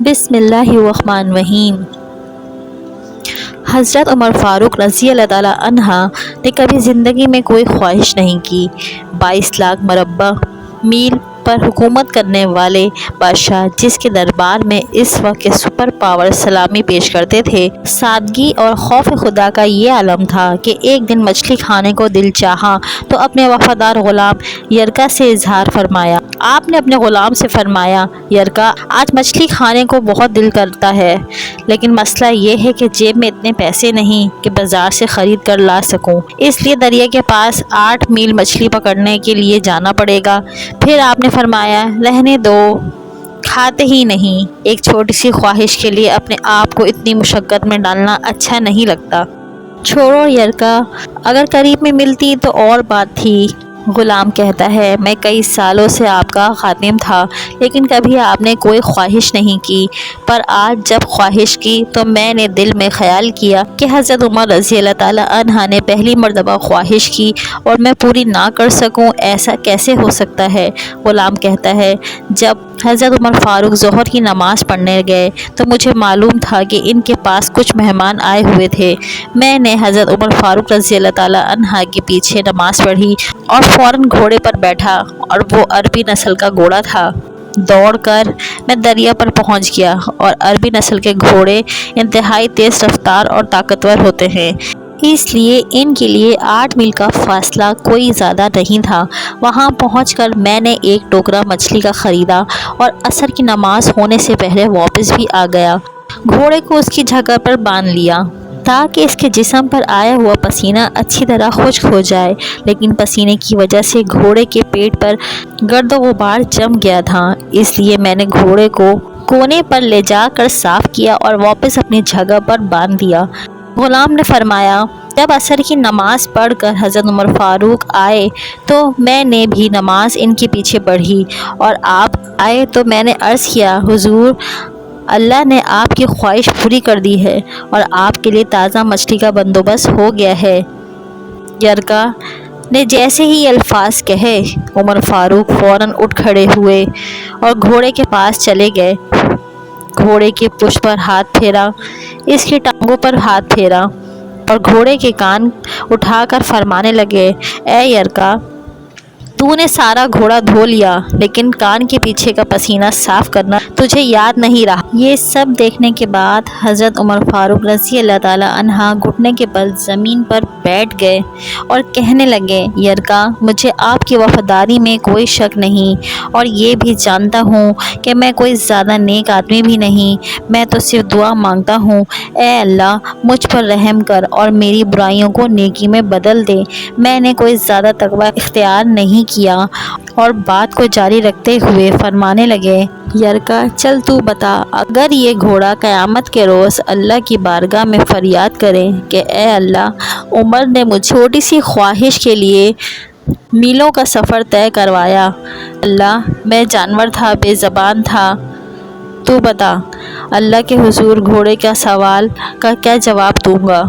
بسم اللہ الرحمن الرحیم۔ حضرت عمر فاروق رضی اللہ تعالیٰ عنہ نے کبھی زندگی میں کوئی خواہش نہیں کی۔ 22 لاکھ مربع میل پر حکومت کرنے والے بادشاہ، جس کے دربار میں اس وقت کے سپر پاور سلامی پیش کرتے تھے، سادگی اور خوف خدا کا یہ عالم تھا کہ ایک دن مچھلی کھانے کو دل چاہا تو اپنے وفادار غلام یرکا سے اظہار فرمایا۔ آپ نے اپنے غلام سے فرمایا، یرکا، آج مچھلی کھانے کو بہت دل کرتا ہے، لیکن مسئلہ یہ ہے کہ جیب میں اتنے پیسے نہیں کہ بازار سے خرید کر لا سکوں، اس لیے دریا کے پاس 8 میل مچھلی پکڑنے کے لیے جانا پڑے گا۔ پھر آپ نے فرمایا، رہنے دو، کھاتے ہی نہیں، ایک چھوٹی سی خواہش کے لیے اپنے آپ کو اتنی مشقت میں ڈالنا اچھا نہیں لگتا۔ چھوڑو یرکا، اگر قریب میں ملتی تو اور بات تھی۔ غلام کہتا ہے، میں کئی سالوں سے آپ کا خادم تھا، لیکن کبھی آپ نے کوئی خواہش نہیں کی، پر آج جب خواہش کی تو میں نے دل میں خیال کیا کہ حضرت عمر رضی اللہ تعالیٰ عنہ نے پہلی مرتبہ خواہش کی اور میں پوری نہ کر سکوں، ایسا کیسے ہو سکتا ہے؟ غلام کہتا ہے، جب حضرت عمر فاروق ظہر کی نماز پڑھنے گئے تو مجھے معلوم تھا کہ ان کے پاس کچھ مہمان آئے ہوئے تھے۔ میں نے حضرت عمر فاروق رضی اللہ تعالیٰ عنہ کے پیچھے نماز پڑھی اور فوراً گھوڑے پر بیٹھا، اور وہ عربی نسل کا گھوڑا تھا۔ دوڑ کر میں دریا پر پہنچ گیا، اور عربی نسل کے گھوڑے انتہائی تیز رفتار اور طاقتور ہوتے ہیں، اس لیے ان کے لیے 8 میل کا فاصلہ کوئی زیادہ نہیں تھا۔ وہاں پہنچ کر میں نے ایک ٹوکرا مچھلی کا خریدا اور عصر کی نماز ہونے سے پہلے واپس بھی آ گیا۔ گھوڑے کو اس کی جگہ پر باندھ لیا تاکہ اس کے جسم پر آیا ہوا پسینہ اچھی طرح خشک ہو جائے، لیکن پسینے کی وجہ سے گھوڑے کے پیٹ پر گرد و غبار جم گیا تھا، اس لیے میں نے گھوڑے کو کونے پر لے جا کر صاف کیا اور واپس اپنی جگہ پر باندھ دیا۔ غلام نے فرمایا، جب عصر کی نماز پڑھ کر حضرت عمر فاروق آئے تو میں نے بھی نماز ان کے پیچھے پڑھی، اور آپ آئے تو میں نے عرض کیا، حضور، اللہ نے آپ کی خواہش پوری کر دی ہے اور آپ کے لیے تازہ مچھلی کا بندوبست ہو گیا ہے۔ یرکا نے جیسے ہی یہ الفاظ کہے، عمر فاروق فوراً اٹھ کھڑے ہوئے اور گھوڑے کے پاس چلے گئے۔ گھوڑے کے پشت پر ہاتھ پھیرا، اس کی ٹانگوں پر ہاتھ پھیرا اور گھوڑے کے کان اٹھا کر فرمانے لگے، اے یرکا، تو نے سارا گھوڑا دھو لیا، لیکن کان کے پیچھے کا پسینہ صاف کرنا تجھے یاد نہیں رہا۔ یہ سب دیکھنے کے بعد حضرت عمر فاروق رضی اللہ تعالیٰ عنہ گھٹنے کے بل زمین پر بیٹھ گئے اور کہنے لگے، یرکا، مجھے آپ کی وفاداری میں کوئی شک نہیں، اور یہ بھی جانتا ہوں کہ میں کوئی زیادہ نیک آدمی بھی نہیں، میں تو صرف دعا مانگتا ہوں، اے اللہ، مجھ پر رحم کر اور میری برائیوں کو نیکی میں بدل دے۔ میں نے کوئی زیادہ تقویٰ اختیار نہیں کیا، اور بات کو جاری رکھتے ہوئے فرمانے لگے، یرکا، چل تو بتا، اگر یہ گھوڑا قیامت کے روز اللہ کی بارگاہ میں فریاد کرے کہ اے اللہ، عمر نے مجھے چھوٹی سی خواہش کے لیے میلوں کا سفر طے کروایا، اللہ، میں جانور تھا، بے زبان تھا، تو بتا، اللہ کے حضور گھوڑے کا سوال کا کیا جواب دوں گا؟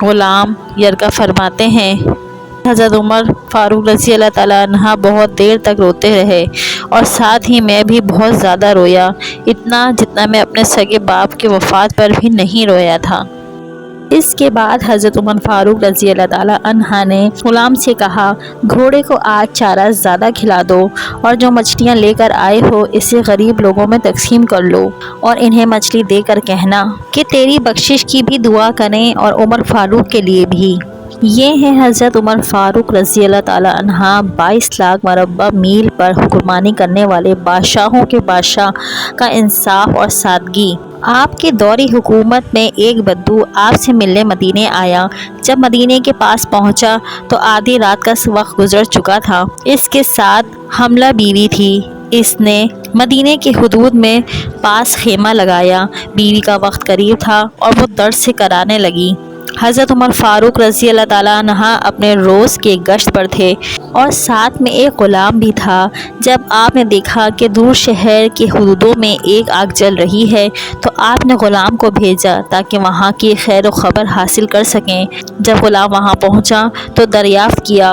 غلام یرکا فرماتے ہیں، حضرت عمر فاروق رضی اللہ تعالیٰ عنہ بہت دیر تک روتے رہے، اور ساتھ ہی میں بھی بہت زیادہ رویا، اتنا جتنا میں اپنے سگے باپ کے وفات پر بھی نہیں رویا تھا۔ اس کے بعد حضرت عمر فاروق رضی اللہ تعالیٰ عنہ نے غلام سے کہا، گھوڑے کو آج چارہ زیادہ کھلا دو، اور جو مچھلیاں لے کر آئے ہو اسے غریب لوگوں میں تقسیم کر لو، اور انہیں مچھلی دے کر کہنا کہ تیری بخشش کی بھی دعا کریں اور عمر فاروق کے لیے بھی۔ یہ ہے حضرت عمر فاروق رضی اللہ تعالیٰ عنہ 22 لاکھ مربع میل پر حکمرانی کرنے والے بادشاہوں کے بادشاہ کا انصاف اور سادگی۔ آپ کے دوری حکومت میں ایک بدو آپ سے ملنے مدینے آیا۔ جب مدینے کے پاس پہنچا تو آدھی رات کا وقت گزر چکا تھا۔ اس کے ساتھ حاملہ بیوی تھی۔ اس نے مدینے کے حدود میں پاس خیمہ لگایا۔ بیوی کا وقت قریب تھا اور وہ درد سے کرانے لگی۔ حضرت عمر فاروق رضی اللہ تعالیٰ عنہ اپنے روز کے گشت پر تھے اور ساتھ میں ایک غلام بھی تھا۔ جب آپ نے دیکھا کہ دور شہر کے حدودوں میں ایک آگ جل رہی ہے تو آپ نے غلام کو بھیجا تاکہ وہاں کی خیر و خبر حاصل کر سکیں۔ جب غلام وہاں پہنچا تو دریافت کیا